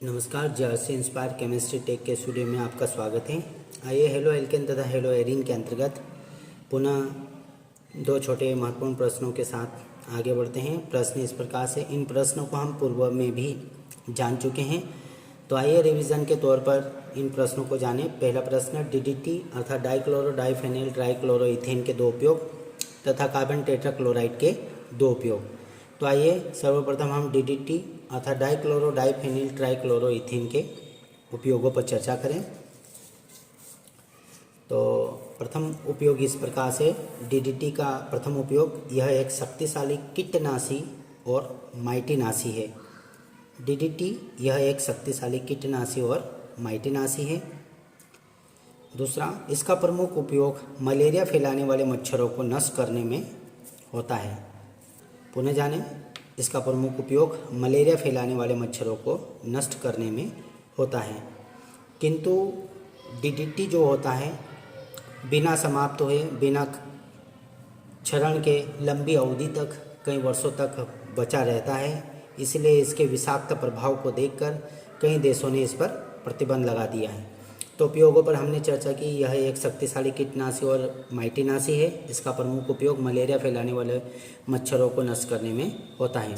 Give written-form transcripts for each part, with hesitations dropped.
नमस्कार, Jersey inspire chemistry take के studio में आपका स्वागत है। आइए हेलो एल्केन तथा हेलो एरीन के अंतर्गत पुनः दो छोटे महत्वपूर्ण प्रश्नों के साथ आगे बढ़ते हैं। प्रश्न इस प्रकार से, इन प्रश्नों को हम पूर्व में भी जान चुके हैं, तो आइए रिवीजन के तौर पर इन प्रश्नों को जानें। पहला प्रश्न, डीडीटी अर्थात डाइक्लोरो डाइफेनिल ट्राइक्लोरोइथेन के दो उपयोग तथा कार्बन टेट्राक्लोराइड के दो उपयोग। तो आइए सर्वप्रथम हम डीडीटी अर्थात डाइक्लोरो डाइफेनिल ट्राइक्लोरोइथेन के उपयोगों पर चर्चा करें। तो प्रथम उपयोग इस प्रकार से, डीडीटी का प्रथम उपयोग, यह एक शक्तिशाली कीटनाशी और माइटिनाशी है। डीडीटी यह एक शक्तिशाली कीटनाशी और माइटिनाशी है। दूसरा, इसका प्रमुख उपयोग मलेरिया फैलाने वाले मच्छरों को नष्ट करने में होता है। पुनः जानें, इसका प्रमुख उपयोग मलेरिया फैलाने वाले मच्छरों को नष्ट करने में होता है। किंतु डीडीटी जो होता है बिना समाप्त हुए, बिना क्षरण के लंबी अवधि तक, कई वर्षों तक बचा रहता है। इसलिए इसके विषाक्त प्रभाव को देखकर कई देशों ने इस पर प्रतिबंध लगा दिया है। तो उपयोगों पर हमने चर्चा की, यह एक शक्तिशाली कीटनाशी और माइटिनाशी है। इसका प्रमुख उपयोग मलेरिया फैलाने वाले मच्छरों को नष्ट करने में होता है।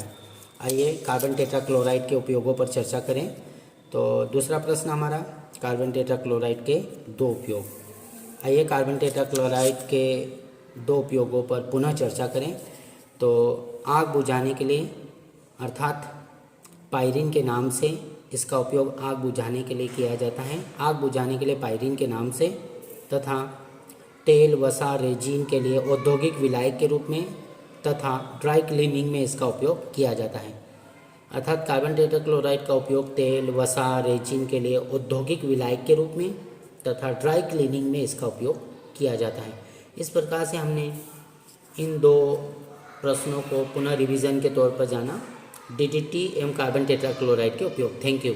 आइए कार्बन टेट्राक्लोराइड के उपयोगों पर चर्चा करें। तो दूसरा प्रश्न हमारा, कार्बन टेट्राक्लोराइड के दो उपयोग। आइए कार्बन टेट्राक्लोराइड के दो उपयोगों पर पुनः चर्चा करें। तो आग बुझाने के लिए अर्थात पायरीन के नाम से इसका उपयोग आग बुझाने के लिए किया जाता है। आग बुझाने के लिए पायरीन के नाम से, तथा तेल, वसा, रेजिन के लिए औद्योगिक विलायक के रूप में, तथा ड्राई क्लीनिंग में इसका उपयोग किया जाता है। अर्थात कार्बन टेट्राक्लोराइड का उपयोग तेल, वसा, रेजिन के लिए औद्योगिक विलायक के रूप में तथा ड्राई क्लीनिंग में इसका उपयोग किया जाता है। इस प्रकार से हमने इन दो प्रश्नों को पुनः रिवीजन के तौर पर जाना, डीडीटी एवं कार्बन टेट्राक्लोराइड के उपयोग। Thank you.